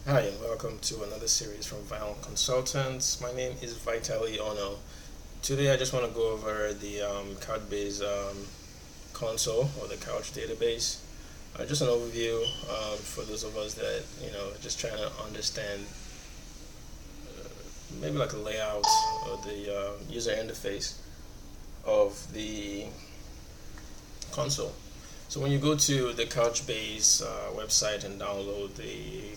Hi, and welcome to another series from Vital Consultants. My name is Vitali Ono. Today, I just want to go over the Couchbase console or the Couch database. Just an overview for those of us that just trying to understand maybe like a layout or the user interface of the console. So when you go to the Couchbase website and download the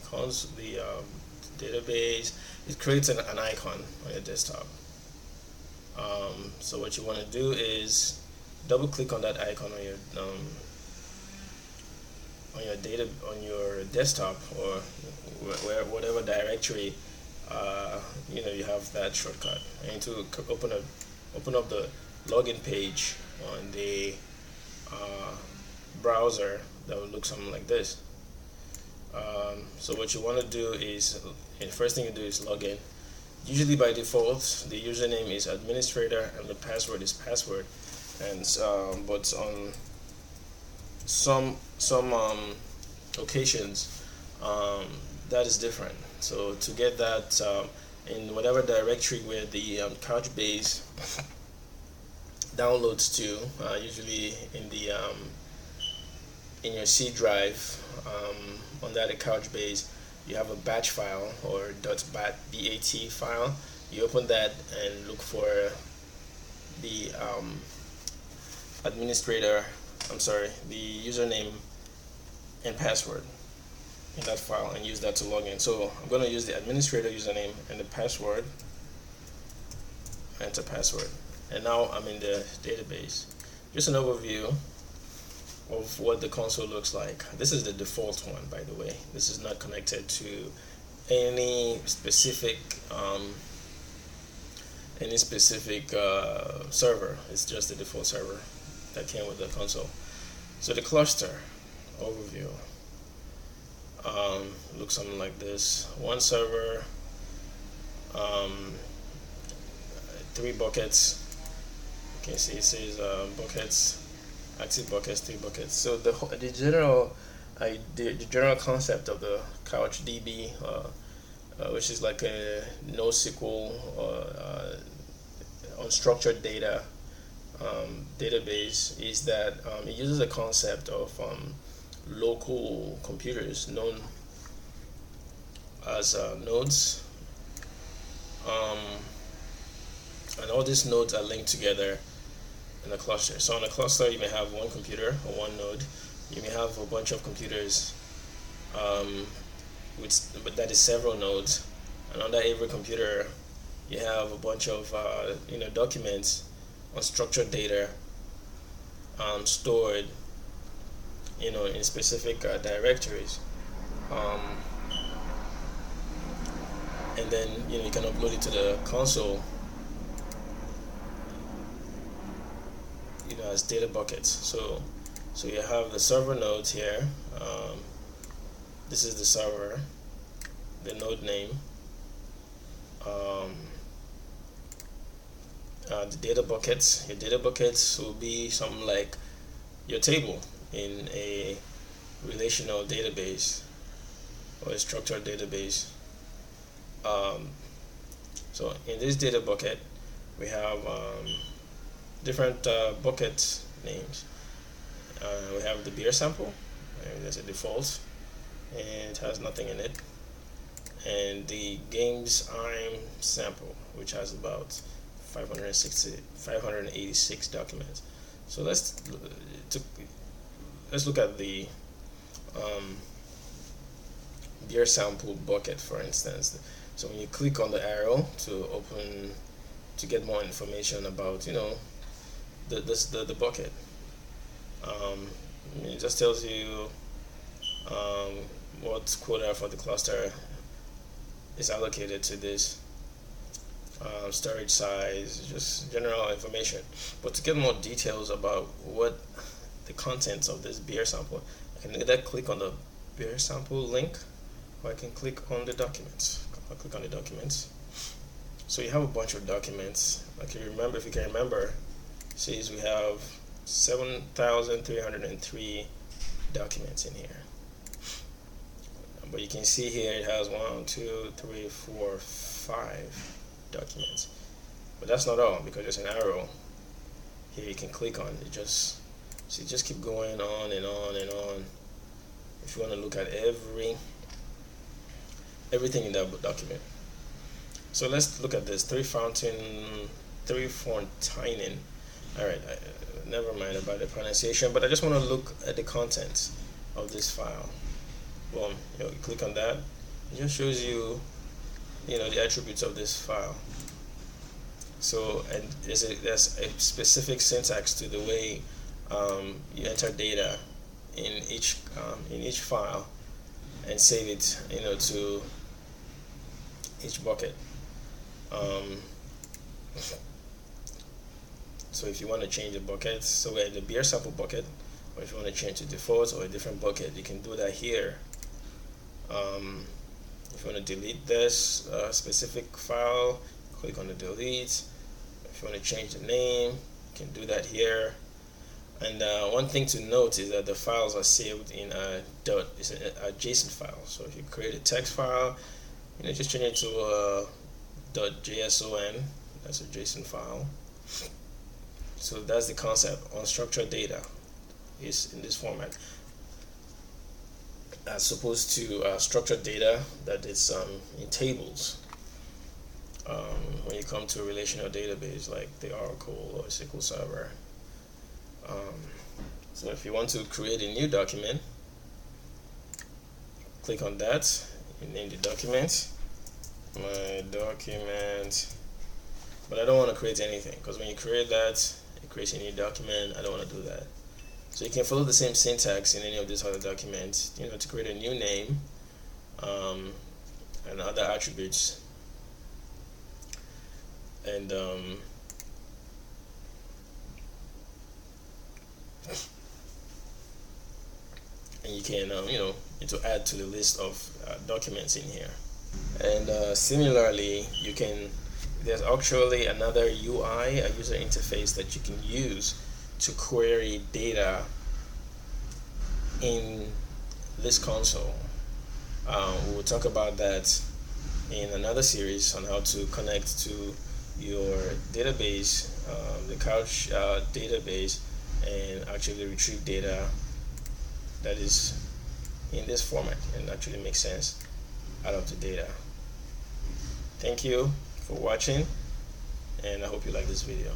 database, it creates an icon on your desktop. So what you want to do is double click on that icon on your desktop or whatever directory you have that shortcut. And to open up the login page on the uh, browser that would look something like this. So what you want to do is, the first thing you do is log in. Usually by default, the username is administrator and the password is password. And but on some occasions, that is different. So to get that in whatever directory where the Couchbase downloads to, usually in your C drive, on that Couchbase, you have a batch file or .bat file. You open that and look for the administrator. I'm sorry, the username and password in that file, and use that to log in. So I'm going to use the administrator username and the password. Enter password, and now I'm in the database. Just an overview of what the console looks like. This is the default one, by the way. This is not connected to any specific server. It's just the default server that came with the console. So the cluster overview looks something like this. One server, um, 3 buckets. You can see it says buckets, active buckets, 3 buckets. So the general concept of the Couch DB, which is like a NoSQL unstructured data database, is that it uses a concept of local computers known as nodes, um, and all these nodes are linked together in a cluster. So on a cluster, you may have one computer or one node. You may have a bunch of computers, but that is several nodes. And under every computer, you have a bunch of documents, unstructured data, stored in specific directories. Um, and then you can upload it to the console as data buckets. So you have the server nodes here. This is the server, the node name, the data buckets. Your data buckets will be something like your table in a relational database or a structured database. So in this data bucket, we have different bucket names. We have the beer sample, and there's a default, and it has nothing in it. And the games I'm sample, which has about 586 documents. So let's look at the beer sample bucket, for instance. So when you click on the arrow to get more information about the bucket, it just tells you what quota for the cluster is allocated to this, storage size, just general information. But to get more details about what the contents of this beer sample, I can either click on the beer sample link, or I can click on the documents. I'll click on the documents. So you have a bunch of documents. If you can remember, it says we have 7,303 documents in here. but you can see here it has 1, 2, 3, 4, 5 documents. But that's not all, because there's an arrow here you can click on. It just keep going on and on and on. If you want to look at everything in that document. So let's look at this 3 fontining. All right, never mind about the pronunciation, but I just want to look at the contents of this file. Boom, you click on that. It just shows you, the attributes of this file. So, and there's a specific syntax to the way you enter data in each file and save it, to each bucket. So if you want to change the bucket, so we're in the beer sample bucket, or if you want to change the default or a different bucket, you can do that here. If you want to delete this specific file, click on the delete. If you want to change the name, you can do that here. And one thing to note is that the files are saved in a JSON file. So if you create a text file, just change it to a .json. That's a JSON file. So that's the concept. Unstructured data is in this format, as opposed to structured data that is in tables. When you come to a relational database like the Oracle or SQL Server. So if you want to create a new document, click on that. You name the document, my document. But I don't want to create anything, because when you create that, it creates a new document. I don't want to do that. So you can follow the same syntax in any of these other documents, to create a new name and other attributes. And you can to add to the list of documents in here. And similarly, there's actually another UI, a user interface, that you can use to query data in this console. We'll talk about that in another series on how to connect to your database, the Couch database, and actually retrieve data that is in this format and actually make sense out of the data. Thank you for watching, and I hope you like this video.